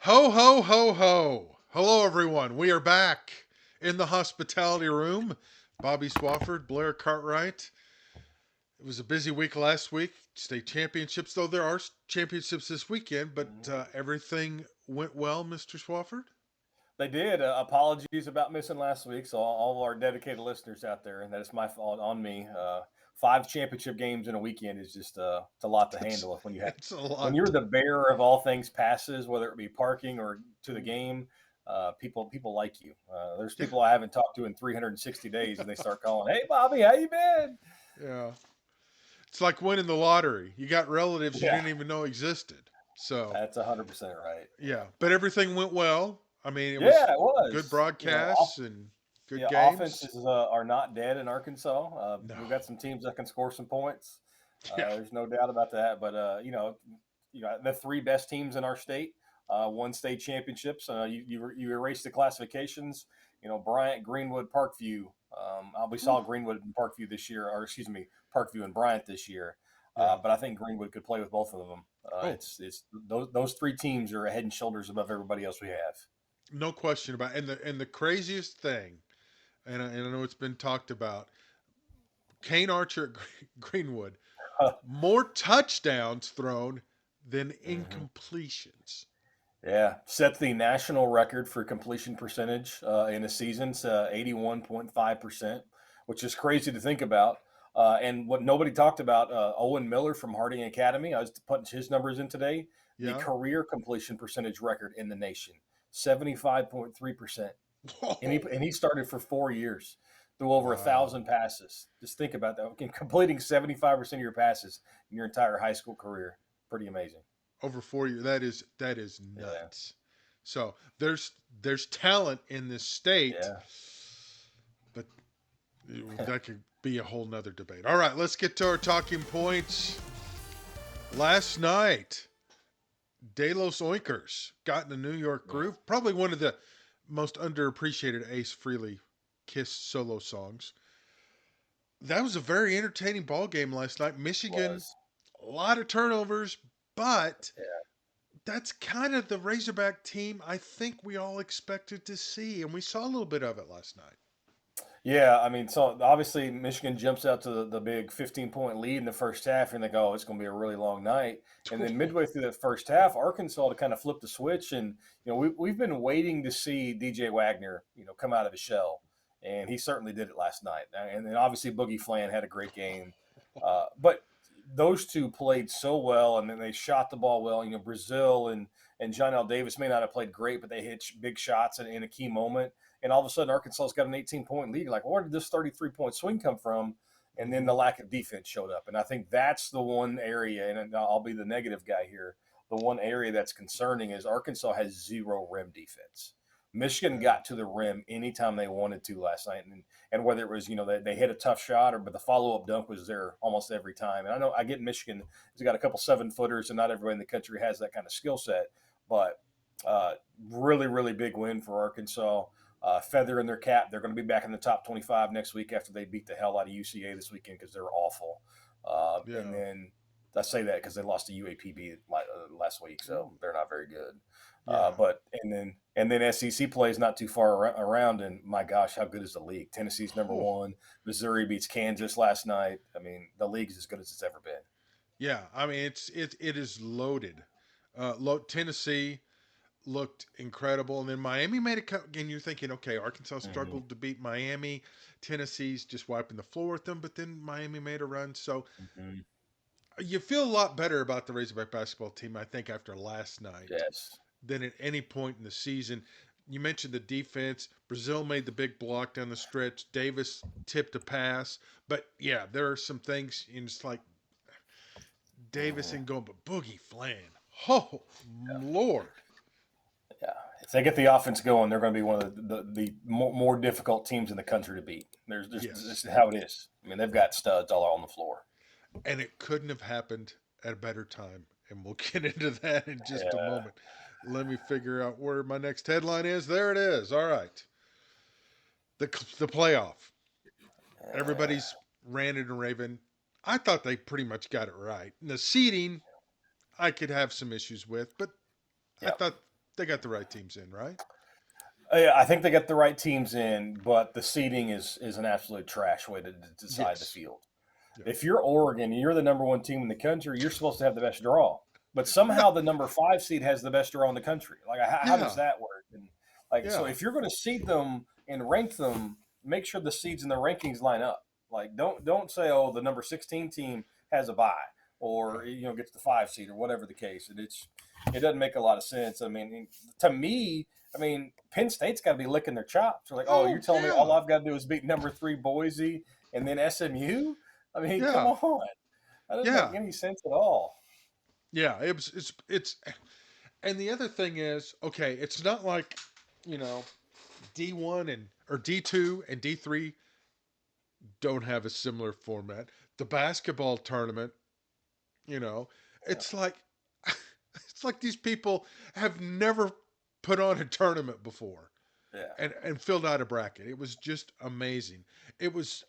Ho, ho, ho, ho. Hello, everyone. We are back in the hospitality room. Bobby Swofford, Blair Cartwright. It was a busy week last week. State championships, though there are championships this weekend, but everything went well, Mr. Swofford? They did. Apologies about missing last week. So all of our dedicated listeners out there, and that is my fault on me. Five championship games in a weekend is just it's a lot to That's, handle. it's a When lot. you're the bearer of all things passes, whether it be parking or to the game, people like you. There's Yeah. people I haven't talked to in 360 days, and they start calling, "Hey, Bobby, how you been?" Yeah. It's like winning the lottery. You got relatives you Yeah, didn't even know existed. So, that's 100% right. yeah. But everything went well. I mean, it was Yeah, it good was. broadcasts and good Yeah, games. offenses are not dead in Arkansas. No. We've got some teams that can score some points. Yeah. There's no doubt about that. But the three best teams in our state won state championships. You erase the classifications. Bryant, Greenwood, Parkview. We saw Greenwood and Parkview this year, or excuse me, Parkview and Bryant this year. Yeah. But I think Greenwood could play with both of them. Oh, It's those three teams are head and shoulders above everybody else we have. no question about it. And the craziest thing, and I know it's been talked about, Kane Archer at Greenwood, more touchdowns thrown than Mhm. incompletions. Yeah, set the national record for completion percentage in a season, 81.5%, which is crazy to think about. And what nobody talked about, Owen Miller from Harding Academy, I was putting his numbers in today, the Yeah. career completion percentage record in the nation, 75.3%. And he, Whoa. and he started for 4 years, threw over a Wow. thousand passes. Just think about that. Okay, completing 75% of your passes in your entire high school career. Pretty amazing. Over 4 years. That is Yeah. nuts. So there's talent in this state, Yeah. but that could be a whole nother debate. All right, let's get to our talking points. Last night, De Los Oinkers got in the New York groove. Probably one of the most underappreciated Ace Frehley Kiss solo songs. That was a very entertaining ball game last night. Michigan, Was. a lot of turnovers, but Yeah. that's kind of the Razorback team I think we all expected to see, and we saw a little bit of it last night. Yeah, I mean, so obviously Michigan jumps out to the big 15-point lead in the first half, and they go, "Oh, it's going to be a really long night." And then midway through that first half, Arkansas to kind of flip the switch, and we've been waiting to see DJ Wagner, come out of his shell, and he certainly did it last night. And then obviously Boogie Flan had a great game, but those two played so well, and then they shot the ball well. Brazil and John L. Davis may not have played great, but they hit big shots in a key moment. And all of a sudden, Arkansas's got an 18-point lead. You're like, well, where did this 33-point swing come from? And then Mm-hmm. the lack of defense showed up. And I think that's the one area, and I'll be the negative guy here. The one area that's concerning is Arkansas has zero rim defense. Michigan Yeah. got to the rim anytime they wanted to last night, and whether it was they hit a tough shot but the follow up dunk was there almost every time. And I know I get Michigan has got a couple 7-footers, and not everybody in the country has that kind of skill set, but uh, really big win for Arkansas. Feather in their cap. They're going to be back in the top 25 next week after they beat the hell out of UCA this weekend because they're awful. And Yeah. then I say that because they lost to UAPB last week, so they're not very good. Yeah. But and then SEC plays not too far around, and my gosh, how good is the league? Tennessee's number Oh, one. Missouri beats Kansas last night. I mean, the league's as good as it's ever been. yeah. I mean, it is loaded. Tennessee looked incredible, and then Miami made it. And you're thinking, okay, Arkansas Mm-hmm. struggled to beat Miami. Tennessee's just wiping the floor with them, but then Miami made a run. So Mm-hmm. you feel a lot better about the Razorback basketball team, I think, after last night Yes. than at any point in the season. You mentioned the defense. Brazil made the big block down the stretch. Davis tipped a pass. But yeah, there are some things, and it's like Davis Mm-hmm. and going, but Boogie Flan. Oh, Lord. Yeah, if they get the offense going, they're going to be one of the more difficult teams in the country to beat. This Yes. is how it is. I mean, they've got studs all on the floor. And it couldn't have happened at a better time. And we'll get into that in just a Yeah, moment. Let me figure out where my next headline is. There it is. All right. The playoff. yeah, Everybody's ranted and raving. I thought they pretty much got it right. And the seeding, I could have some issues with, but I yep. thought They got the right teams in, right? Yeah, I think they got the right teams in, but the seeding is an absolute trash way to decide the Yes. field. Yeah. If you're Oregon and you're the number one team in the country, you're supposed to have the best draw. But No. somehow the number 5 seed has the best draw in the country. Like, how does Yeah. that work? And like, so Yeah. if you're going to seed them and rank them, make sure the seeds and the rankings line up. Like, don't say, oh, the number 16 team has a bye Yeah. or gets the 5 seed or whatever the case. It doesn't make a lot of sense. I mean, to me, Penn State's got to be licking their chops. They're like, oh, you're Oh telling me all yeah. I've got to do is beat number 3 Boise and then SMU? I mean, come Yeah. on. That doesn't make Yeah. any sense at all. Yeah. It's and the other thing is, okay, it's not like, you know, D1 and or D2 and D3 don't have a similar format. The basketball tournament, you know, Yeah. it's like it's like these people have never put on a tournament before Yeah. and filled out a bracket. It was just amazing. It was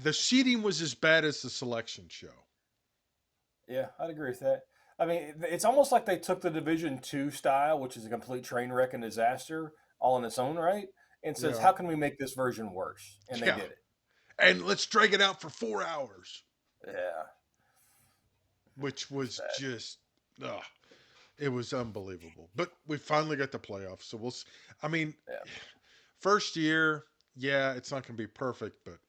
the seating was as bad as the selection show. Yeah, I'd agree with that. I mean, it's almost like they took the Division Two style, which is a complete train wreck and disaster, all in its own right, and says, Yeah. "How can we make this version worse?" And they Yeah. did it. And let's drag it out for 4 hours, Yeah, which it's was bad. just, ugh, it was unbelievable. But we finally got the playoffs. So I mean, Yeah, first year, yeah, it's not going to be perfect, but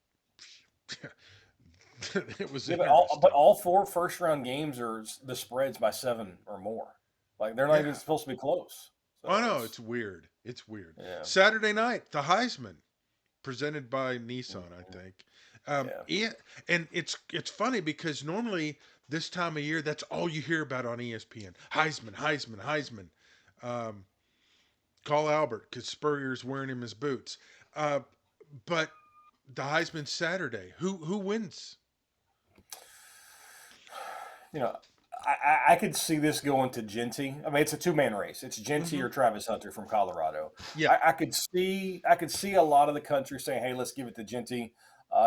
it was yeah, but interesting. all 4 first round games are the spreads by 7 or more. Like they're not even Yeah. supposed to be close. I So know. it's It's weird. It's weird. yeah, Saturday night, the Heisman, presented by Nissan, I mhm, think. yeah, Yeah, and it's funny because normally this time of year, that's all you hear about on ESPN. Heisman, Heisman, Heisman. Um, Call Albert because Spurrier's wearing him his boots. Uh, but the Heisman Saturday, who wins? you know. I could see this going to Genty. I mean, it's a 2-man race. It's Genty Hmm. or Travis Hunter from Colorado. Yeah, I could see a lot of the country saying, "Hey, let's give it to Genty,"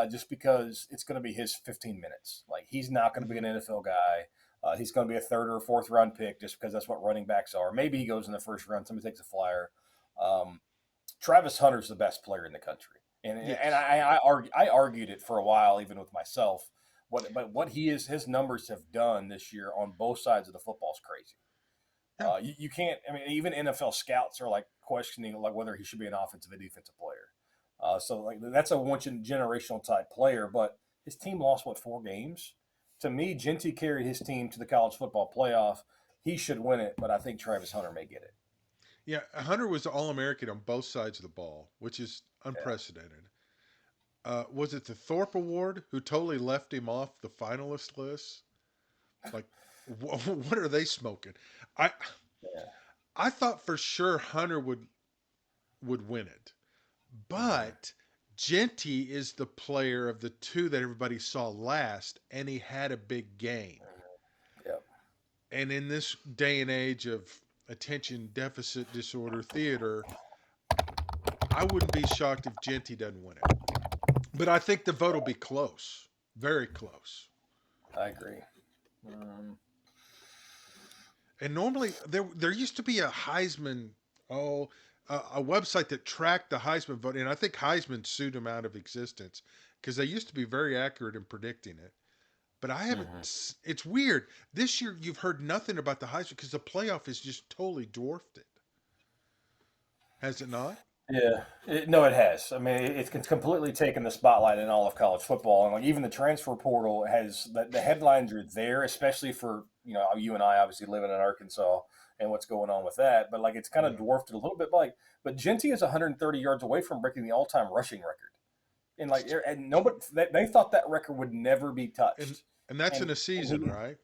just because it's going to be his 15 minutes. Like he's not going to be hmm, an NFL guy. He's going to be a third or fourth round pick just because that's what running backs are. Maybe he goes in the first round. Somebody takes a flyer. Um, Travis Hunter's the best player in the country, and yes, I argued it for a while, even with myself. What his numbers have done this year on both sides of the football is crazy. yeah, You can't. I mean, even NFL scouts are like questioning like whether he should be an offensive or defensive player. So like that's a once in generational type player. But his team lost what 4 games. To me, Genty carried his team to the college football playoff. He should win it, but I think Travis Hunter may get it. yeah. Hunter was All American on both sides of the ball, which is Yeah. unprecedented. Was it the Thorpe Award who totally left him off the finalist list? Like, what are they smoking? I Yeah. I thought for sure Hunter would win it, Mm-hmm. but Genty is the player of the two that everybody saw last, and he had a big game. Yep. And in this day and age of attention deficit disorder theater, I wouldn't be shocked if Genty doesn't win it. But I think the vote will be close, very close. I agree. Um, And normally there used to be a Heisman, oh, a website that tracked the Heisman vote, and I think Heisman sued him out of existence because they used to be very accurate in predicting it. But I haven't. mhm. It's weird. This year you've heard nothing about the Heisman because the playoff has just totally dwarfed it. Has it not? Yeah, no, it has. I mean, it's completely taken the spotlight in all of college football, and like even the transfer portal has the headlines are there, especially for you and I obviously living in Arkansas and what's going on with that. But like it's kind of Yeah. dwarfed it a little bit. But Genty is 130 yards away from breaking the all-time rushing record, and and nobody they thought that record would never be And touched, and that's in and a season, he right?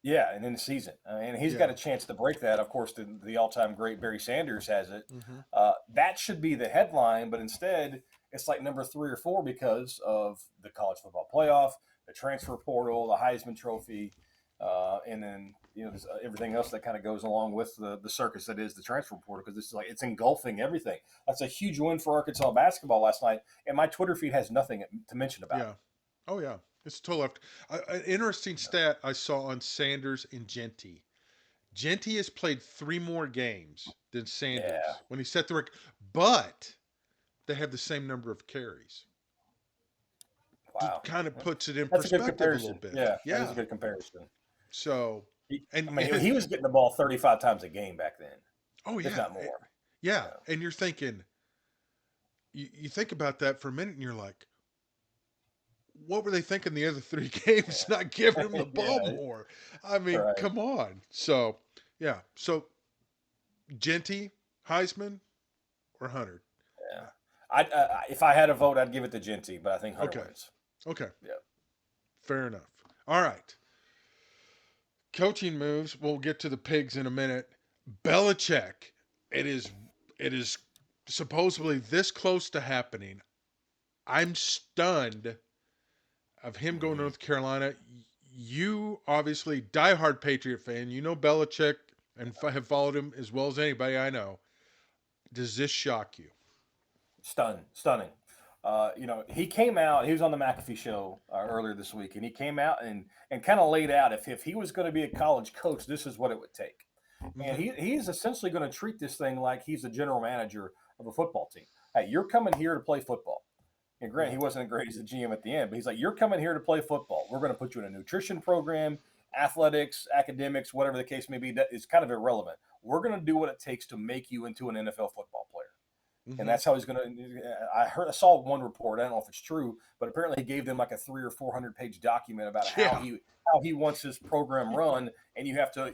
yeah, and in the season, and he's got Yeah. a chance to break that. Of course, the all-time great Barry Sanders has it. Hmm. That should be the headline, but instead, it's like number 3 or 4 because of the college football playoff, the transfer portal, the Heisman Trophy, and then everything else that kind of goes along with the circus that is the transfer portal. Because it's engulfing everything. That's a huge win for Arkansas basketball last night, and my Twitter feed has nothing to mention about Yeah. Oh yeah. It's total left. An interesting stat I saw on Sanders and Genty. Genty has played 3 more games than Yeah. Sanders when he set the record, but they have the same number of carries. It Wow. kind of puts it in That's a good perspective a little comparison. bit. Yeah, that is a Yeah. good comparison. So, I and mean, he was getting the ball 35 times a game back then, oh if yeah, not more. yeah. Yeah. And you're thinking, you think about that for a minute, and you're like, what were they thinking the other 3 games, not giving him the ball Yeah. more? I mean, Right. come on. So, yeah. So, Genty, Heisman, or Hunter? Yeah. If I had a vote, I'd give it to Genty, but I think Hunter Okay. wins. Okay. Yeah. Fair enough. All right. Coaching moves. We'll get to the pigs in a minute. Belichick. It is. It is supposedly this close to happening. I'm stunned of him going to Hmm. North Carolina. You obviously diehard Patriot fan. You know Belichick and have followed him as well as anybody I know. Does this shock you? Stunning. He came out. He was on the McAfee show earlier this week, and he came out and kind of laid out if he was going to be a college coach, this is what it would take. And Mm-hmm. he's essentially going to treat this thing like he's a general manager of a football team. Hey, you're coming here to play football. And granted, he Mm-hmm. wasn't great as a GM at the end, but he's like, you're coming here to play football. We're going to put you in a nutrition program, athletics, academics, whatever the case may be. That is kind of irrelevant. We're going to do what it takes to make you into an NFL football player. And Mm-hmm. that's how he's going to. I saw one report. I don't know if it's true, but apparently he gave them like a 300 or 400 page document about Yeah. how he wants his program run, and you have to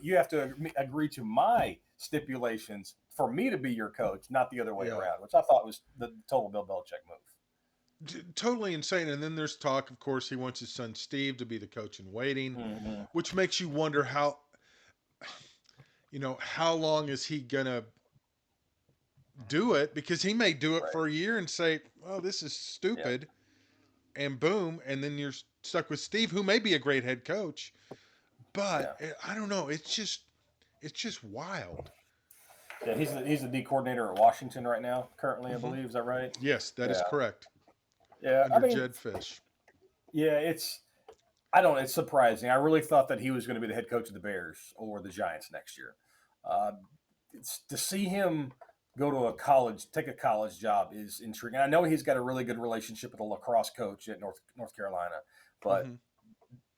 agree to my stipulations for me to be your coach, not the other way Yeah. around, which I thought was the total Bill Belichick move. Totally insane. And then there's talk, of course, he wants his son Steve to be the coach in waiting, Mm-hmm. which makes you wonder how long is he gonna do it? Because he may do it Right. for a year and say, "Well, this is Yeah. stupid," and boom, and then you're stuck with Steve, who may be a great head coach, but Yeah. I don't know. It's just wild. Yeah. He's the D coordinator at Washington right now, currently, I Hmm. believe. Is that right? Yes, that is Yeah. correct. Yeah. I Under mean, Jed Fish. yeah. I don't. It's surprising. I really thought that he was going to be the head coach of the Bears or the Giants next year. Uh, to see him go to take a college job is intriguing. I know he's got a really good relationship with a lacrosse coach at North Carolina, but Hmm.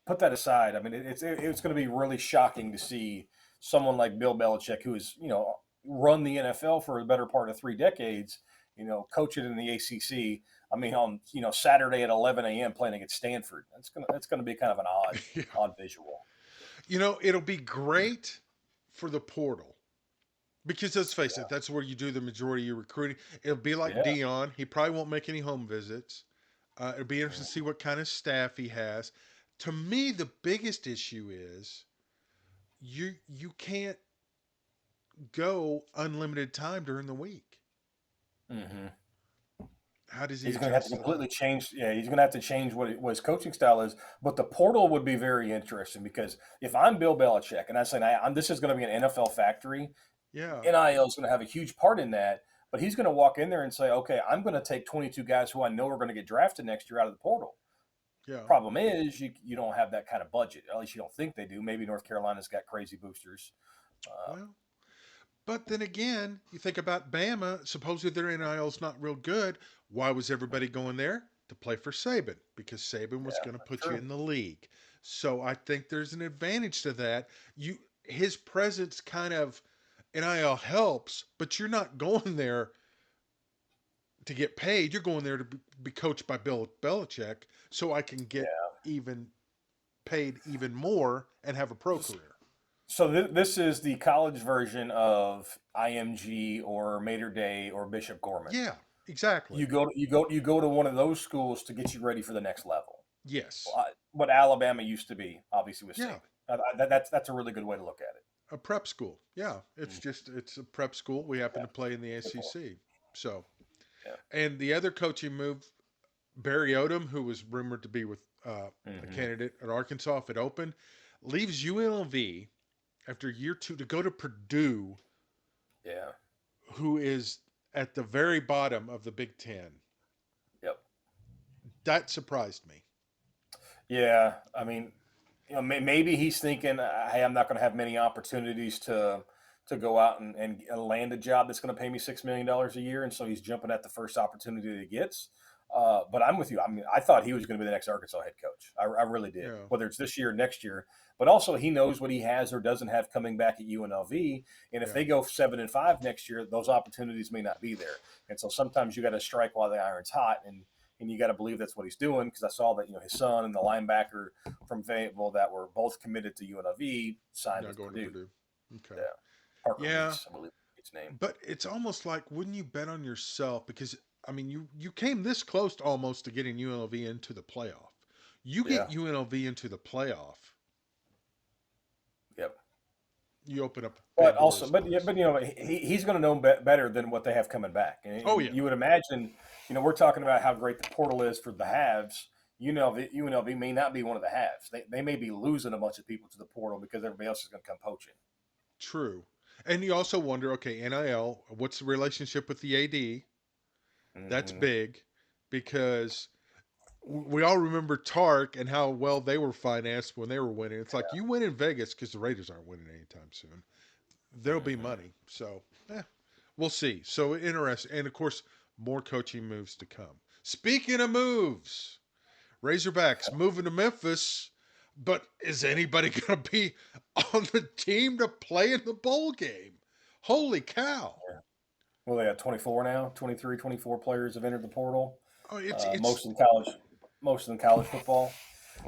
put that aside. I mean, it's going to be really shocking to see someone like Bill Belichick, who has run the NFL for the better part of 3 decades, coach it in the ACC. I mean, on Saturday at 11 a.m. playing against Stanford. That's gonna be kind of an Yeah. odd visual. It'll be great for the portal. Because let's face it, Yeah, that's where you do the majority of your recruiting. It'll be like yeah. Dion. He probably won't make any home visits. It'll be interesting to see what kind of staff he has. To me, the biggest issue is you can't go unlimited time during the week. Hmm. How does he He's going to have to adjust to that? completely change. Yeah, he's going to have to change what his coaching style is. But the portal would be very interesting because if I'm Bill Belichick and I'm saying this is going to be an NFL factory, Yeah, NIL is going to have a huge part in that. But he's going to walk in there and say, okay, I'm going to take 22 guys who I know are going to get drafted next year out of the portal. yeah. Problem is, you don't have that kind of budget. At least you don't think they do. Maybe North Carolina's got crazy boosters. Well, but then again, you think about Bama. Supposedly their NIL's not real good. Why was everybody going there? To play for Saban, because Saban was Yeah, going to that's put you true. in the league. So I think there's an advantage to that. His presence kind of NIL helps, but you're not going there to get paid. You're going there to be coached by Bill Belichick, so I can get Yeah. even paid even more and have a pro career. So this is the college version of IMG or Mater Day or Bishop Gorman. Yeah, exactly. You go to one of those schools to get you ready for the next level. Yes. What Alabama used to be, obviously, with Yeah. Saban. That's a really good way to look at it. A prep school. Yeah, Mm. it's a prep school. We happen Yeah, to play in the good point. SEC. So, Yeah. and the other coaching move, Barry Odom, who was rumored to be with a Hmm. candidate at Arkansas if it opened, leaves UNLV after year 2 to go to Purdue, Yeah. who is at the very bottom of the Big Ten. Yep. That surprised me. Yeah. I mean, maybe he's thinking, hey, I'm not going to have many opportunities to go out and land a job that's going to pay me $6 million a year, and so he's jumping at the first opportunity that he gets. But I'm with you. I mean, I thought he was going to be the next Arkansas head coach. I really did. Yeah. Whether it's this year or next year, but also he knows what he has or doesn't have coming back at UNLV. And if they go 7-5 next year, those opportunities may not be there. And so sometimes you got to strike while the iron's hot, and you got to believe that's what he's doing, because I saw that his son and the linebacker from Fayetteville that were both committed to UNLV signed with going Purdue. to Purdue. Okay. Yeah. Parker Yeah. Reese, I believe its name. But it's almost like, wouldn't you bet on yourself? Because I mean, you came this close to almost to getting UNLV into the playoff. You get UNLV into the playoff. Yep. You open up. But also, but he's going to know better than what they have coming back. And you would imagine. We're talking about how great the portal is for the haves. UNLV may not be one of the haves. They may be losing a bunch of people to the portal because everybody else is going to come poaching. True. And you also wonder, okay, NIL, what's the relationship with the AD? Mm-hmm. That's big, because we all remember Tark and how well they were financed when they were winning. It's like, you win in Vegas because the Raiders aren't winning anytime soon. There'll be money. So, we'll see. So interesting. And, of course, more coaching moves to come. Speaking of moves, Razorbacks moving to Memphis. But is anybody going to be on the team to play in the bowl game? Holy cow. Yeah. Well, they have 24 now. 23, 24 players have entered the portal. Oh, it's most in college football.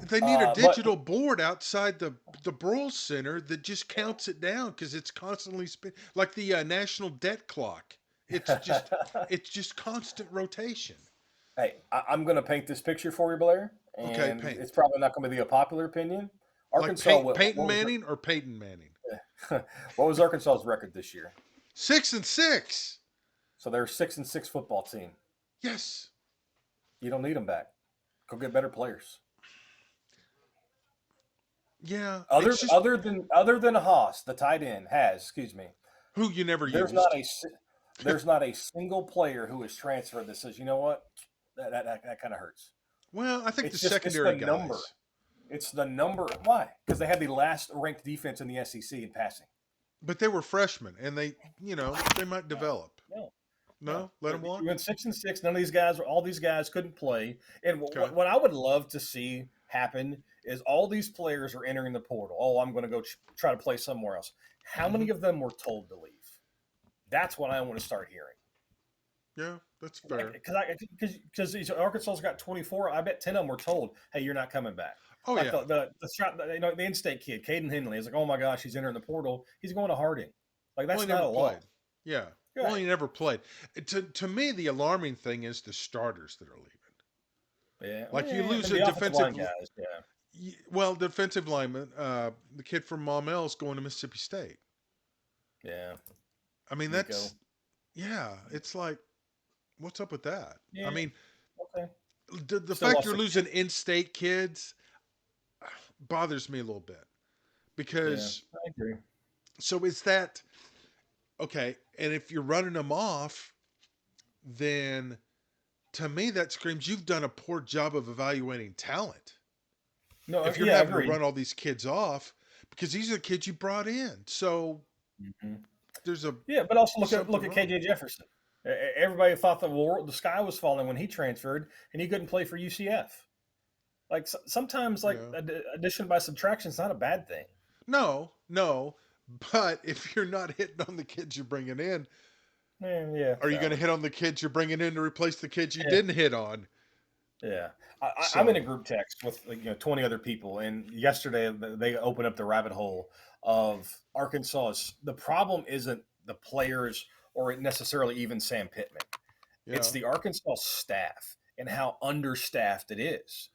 They need a digital board outside the Broyles Center that just counts it down, because it's constantly spinning, like the national debt clock. It's just constant rotation. Hey, I'm going to paint this picture for you, Blair. And it's probably not going to be a popular opinion. Arkansas, like Peyton Manning or Peyton Manning? What was Arkansas's record this year? 6-6. So they're a 6-6 football team. Yes. You don't need them back. Go get better players. Yeah. Other than Haas, the tight end who you never used. There's not a single player who is transferred that says, you know what, that kind of hurts. Well, I think secondary guys. Number. It's the number. Why? Because they had the last ranked defense in the SEC in passing. But they were freshmen, and they might develop. No, let them walk. You went 6-6. None of these guys, all these guys couldn't play. And what I would love to see happen is all these players are entering the portal. Oh, I'm going to go try to play somewhere else. How many of them were told to leave? That's what I want to start hearing. Yeah, that's fair. Because Arkansas's got 24. I bet 10 of them were told, "Hey, you're not coming back." Oh, like the in-state kid, Caden Henley, is like, "Oh my gosh, he's entering the portal. He's going to Harding." Like, that's not a lot. Yeah. Well, he never played. To me, the alarming thing is the starters that are leaving. Yeah. Like, you lose a defensive guys. Yeah. Well, defensive lineman, the kid from Maumelle is going to Mississippi State. Yeah. I mean, it's like, what's up with that? Yeah. I mean, the Still fact you're losing in-state kids bothers me a little bit, because I agree. So is that okay? And if you're running them off, then to me that screams you've done a poor job of evaluating talent. No, if you're having to run all these kids off, because these are the kids you brought in, so there's a but also look at KJ Jefferson. Everybody thought the sky was falling when he transferred, and he couldn't play for UCF. Like, sometimes, addition by subtraction is not a bad thing. No, but if you're not hitting on the kids you're bringing in, are you going to hit on the kids you're bringing in to replace the kids you didn't hit on? Yeah, I'm in a group text with 20 other people, and yesterday they opened up the rabbit hole of Arkansas. The problem isn't the players or necessarily even Sam Pittman. Yeah. It's the Arkansas staff and how understaffed it is.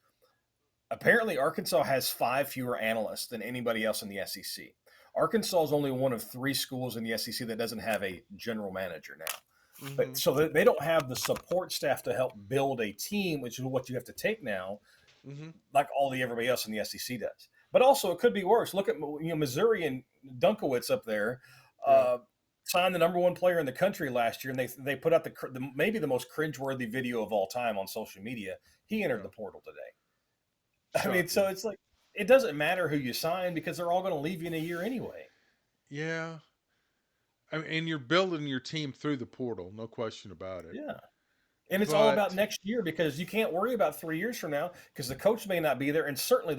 Apparently, Arkansas has 5 fewer analysts than anybody else in the SEC. Arkansas is only one of 3 schools in the SEC that doesn't have a general manager now. But so they don't have the support staff to help build a team, which is what you have to take now, like everybody else in the SEC does. But also, it could be worse. Look at Missouri and Dunkowitz up there. Signed the number 1 player in the country last year, and they put out maybe the most cringeworthy video of all time on social media. He entered the portal today. I mean, so it's like it doesn't matter who you sign because they're all going to leave you in a year anyway. Yeah. I mean, and you're building your team through the portal, no question about it. Yeah. And it's all about But next year because you can't worry about 3 years from now because the coach may not be there, and certainly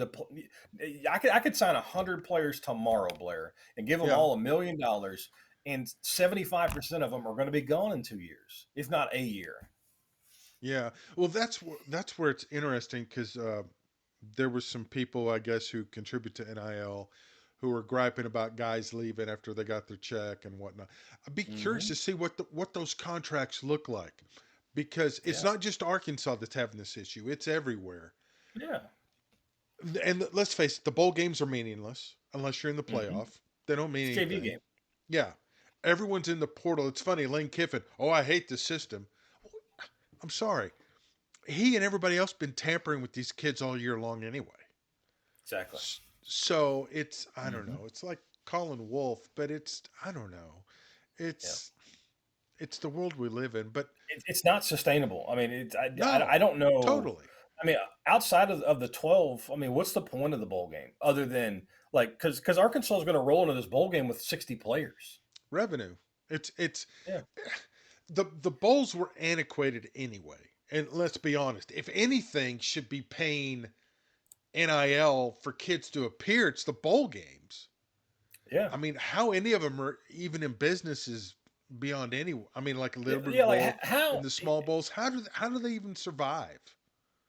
I could sign 100 players tomorrow, Blair, and give them yeah, all $1 million, and 75% of them are going to be gone in 2 years, if not a year. yeah. Well, that's where it's interesting because there were some people, I guess, who contribute to NIL who were griping about guys leaving after they got their check and whatnot. I'd be curious Hmm. to see what those contracts look like because it's Yeah, not just Arkansas that's having this issue; it's everywhere. yeah. And let's face it, the bowl games are meaningless unless you're in the Hmm. playoff. They don't mean It's a JV anything. game. Yeah, everyone's in the portal. It's funny, Lane Kiffin. Oh, I hate the system. I'm sorry. He and everybody else been tampering with these kids all year long anyway. Exactly. So it's I don't Hmm. know. It's like Colin Wolf, but it's I don't know. Yeah. It's it's the world we live in. But It's not sustainable. I mean, I no, don't know. totally. I mean, outside of the 12, I mean, what's the point of the bowl game other than like because Arkansas is going to roll into this bowl game with 60 players. Revenue. It's Yeah. the bowls were antiquated anyway. And let's be honest, if anything should be paying NIL for kids to appear, it's the bowl games. Yeah. I mean, how any of them are even in business is beyond any. I mean, like Yeah. Liberty Yeah. Like Bowl how? and the small bowls. How do they even survive?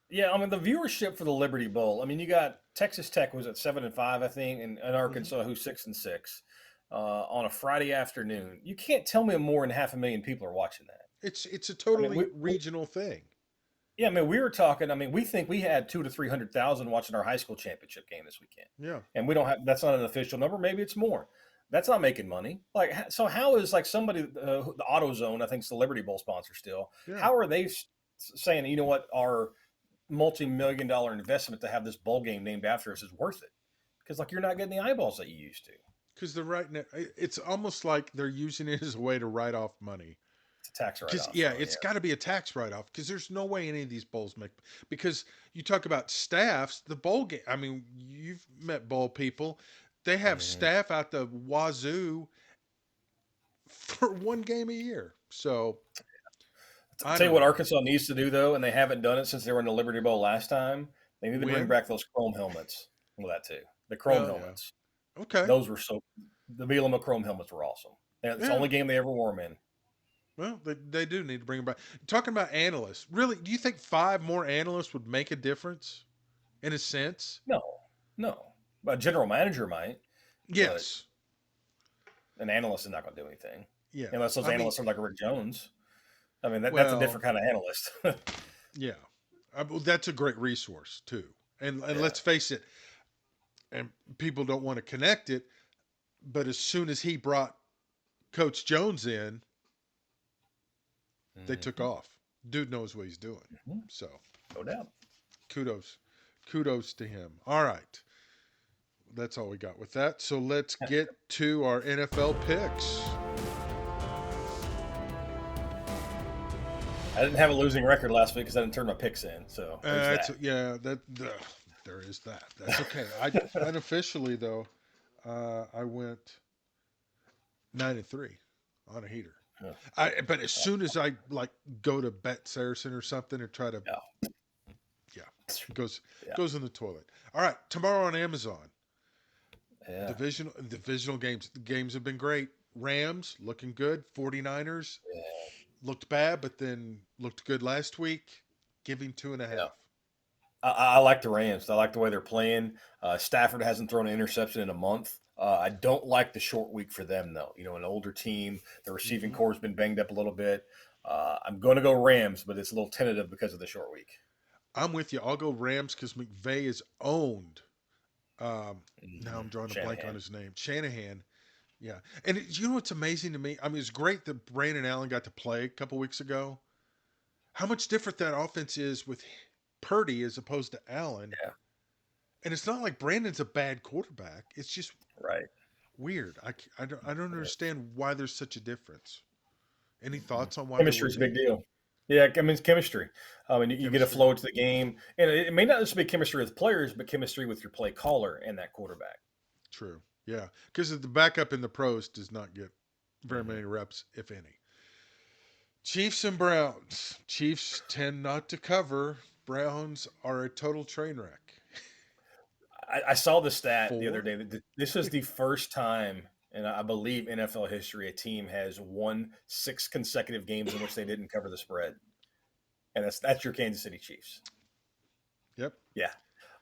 Yeah. I mean, the viewership for the Liberty Bowl. I mean, you got Texas Tech was at 7-5, I think, and Hmm. Arkansas who's 6-6 on a Friday afternoon. You can't tell me more than 500,000 people are watching that. It's a I mean, totally regional thing. yeah, I mean, we were talking. I mean, we think we had 200 to 300,000 watching our high school championship game this weekend, Yeah, and we don't have. That's not an official number. Maybe it's more. That's not making money. Like, so how is like somebody the AutoZone? I think it's the Liberty Bowl sponsor still. yeah. How are they saying, you know what, our multi-million-dollar investment to have this bowl game named after us is worth it? Because like you're not getting the eyeballs that you used to. Because they're writing it. It's almost like they're using it as a way to write off money. It's a tax Because write-off. yeah, So it's yeah. got to be a tax write off. Because there's no way any of these bowls make. Because you talk about staffs, the bowl game. I mean, you've met bowl people. They have Mhm. staff out the wazoo for one game a year. So I Tell you don't what know. Arkansas needs to do though, and they haven't done it since they were in the Liberty Bowl last time. They need to bring When? back those chrome helmets. Well, that too. The chrome Well, yeah. helmets. Okay. Those were so. The Bielema chrome helmets were awesome. And it's the Yeah. only game they ever wore them in. Well, they do need to bring them back. Talking about analysts, really, do you think five more analysts would make a difference in a sense? No, no. A general manager might, but Yes. an analyst is not going to do anything Yeah. unless those I mean, analysts are like Rick Jones. I mean, that's a well, different kind of analyst. yeah. Well, that's a great resource too. And Yeah. let's face it, and people don't want to connect it, but as soon as he brought Coach Jones in, they took Hmm. off. Dude knows what he's doing. Hmm. So No doubt. kudos, kudos to him. All right, that's all we got with that. So let's get to our NFL picks. I didn't have a losing record last week because I didn't turn my picks in. So there's That's that. yeah. There is that. That's okay. I unofficially though, I went 9-3 on a heater. Yeah. But as soon as I like go to Bet Saracen or something and try to yeah, it Yeah. goes in the toilet. All right, tomorrow on Amazon, Yeah. divisional games. The games have been great. Rams looking good. 49ers Yeah. looked bad, but then looked good last week. Giving two and a Yeah. half. I like the Rams. I like the way they're playing. Stafford hasn't thrown an interception in a month. I don't like the short week for them, though. You know, an older team, the receiving Hmm. core has been banged up a little bit. I'm going to go Rams, but it's a little tentative because of the short week. I'm with you. I'll go Rams because McVay is owned. Now Hmm. I'm drawing a blank on Shanahan. his name. Shanahan. Yeah. And you know what's amazing to me? I mean, it's great that Brandon Allen got to play a couple weeks ago. How much different that offense is with Purdy as opposed to Allen. Yeah, And it's not like Brandon's a bad quarterback. It's just right. weird. I don't Yeah. understand why there's such a difference. Any thoughts on why there Chemistry would is a big be? deal. Yeah, I mean, it's chemistry. And you get a Chemistry. flow to the game, and it may not just be chemistry with players, but chemistry with your play caller and that quarterback. True. Yeah. Because the backup in the pros does not get very Hmm. many reps, if any. Chiefs and Browns. Chiefs tend not to cover. Browns are a total train wreck. I saw the stat the other Four? day that this is the first time, and I believe NFL history, a team has won 6 consecutive games in which they didn't cover the spread, and that's your Kansas City Chiefs. Yep. Yeah,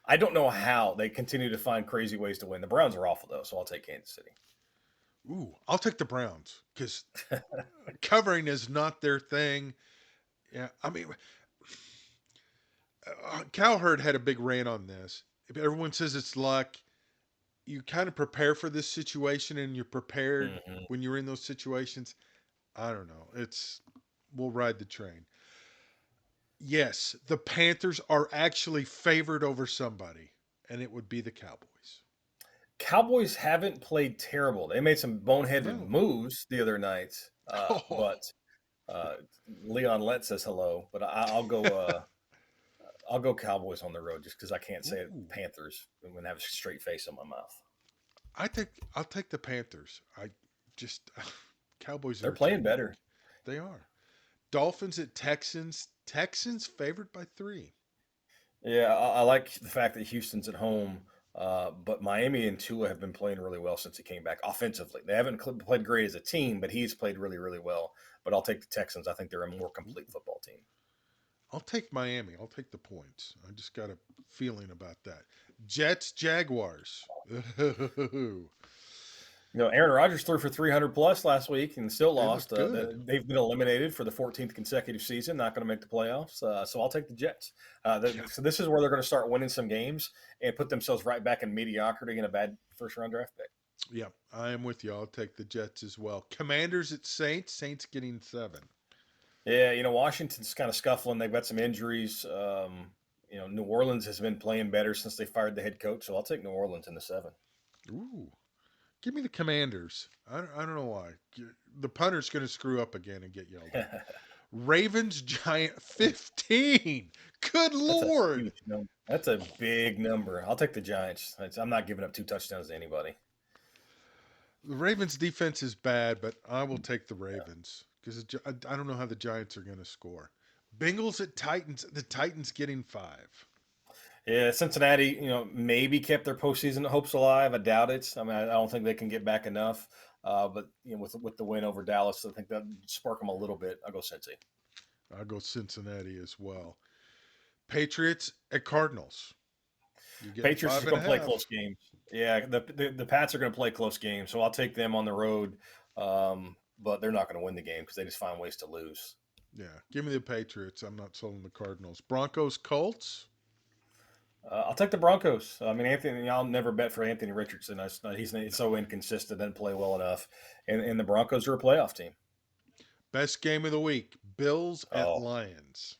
I don't know how they continue to find crazy ways to win. The Browns are awful though, so I'll take Kansas City. Ooh, I'll take the Browns because covering is not their thing. Yeah, I mean, Cowherd had a big rant on this. If everyone says it's luck, you kind of prepare for this situation and you're prepared Hmm. when you're in those situations. I don't know. We'll ride the train. Yes, the Panthers are actually favored over somebody, and it would be the Cowboys. Cowboys haven't played terrible. They made some boneheaded No. moves the other night, Oh. but uh, Leon Lett says hello. But I'll go. I'll go Cowboys on the road just because I can't say Ooh. Panthers and have a straight face on my mouth. I'll take the Panthers. I just Cowboys They're are a playing train wreck. better. They are. Dolphins at Texans. Texans favored by 3. Yeah, I like the fact that Houston's at home, but Miami and Tua have been playing really well since he came back offensively. They haven't played great as a team, but he's played really, really well. But I'll take the Texans. I think they're a more complete football team. I'll take Miami. I'll take the points. I just got a feeling about that. Jets Jaguars. Ooh, Aaron Rodgers threw for 300 plus last week and still they lost. looked good. They've been eliminated for the 14th consecutive season, not going to make the playoffs. So I'll take the Jets. Yeah. So this is where they're going to start winning some games and put themselves right back in mediocrity and a bad first round draft pick. Yeah, I am with you. I'll take the Jets as well. Commanders at Saints. Saints getting 7. Yeah, Washington's kind of scuffling. They've got some injuries. New Orleans has been playing better since they fired the head coach. So I'll take New Orleans in the 7. Ooh, give me the Commanders. I don't know why. The punter's going to screw up again and get yelled at. Ravens Giant 15. Good That's a Lord. huge number. That's a big number. I'll take the Giants. I'm not giving up 2 touchdowns to anybody. The Ravens defense is bad, but I will take the Ravens because I don't know how the Giants are going to score. Bengals at Titans. The Titans getting 5. Yeah, Cincinnati, maybe kept their postseason hopes alive. I doubt it. I mean, I don't think they can get back enough. But with the win over Dallas, I think that spark them a little bit. I'll go Cincy. I'll go Cincinnati as well. Patriots at Cardinals. You're getting Patriots five is and a going to play half. close games. Yeah, the Pats are going to play close games, so I'll take them on the road. But they're not going to win the game because they just find ways to lose. Yeah, give me the Patriots. I'm not sold on the Cardinals. Broncos Colts. I'll take the Broncos. I mean, I'll never bet for Anthony Richardson. He's so inconsistent, doesn't play well enough. And the Broncos are a playoff team. Best game of the week. Bills at Oh, Lions.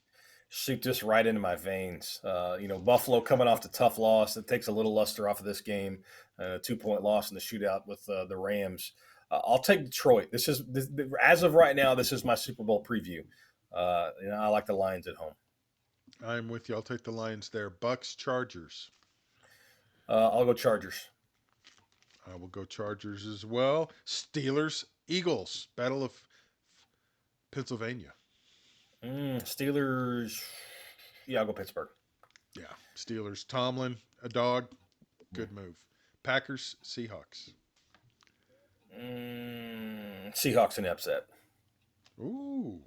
shoot this right into my veins. Buffalo coming off the tough loss. It takes a little luster off of this game. A 2-point loss in the shootout with the Rams. I'll take Detroit. As of right now, this is my Super Bowl preview. I like the Lions at home. I'm with you. I'll take the Lions there. Bucks Chargers. I'll go Chargers. I will go Chargers as well. Steelers Eagles. Battle of Pennsylvania. Steelers. Yeah, I'll go Pittsburgh. Yeah. Steelers. Tomlin, a dog. Good move. Packers Seahawks. Seahawks an upset. Ooh.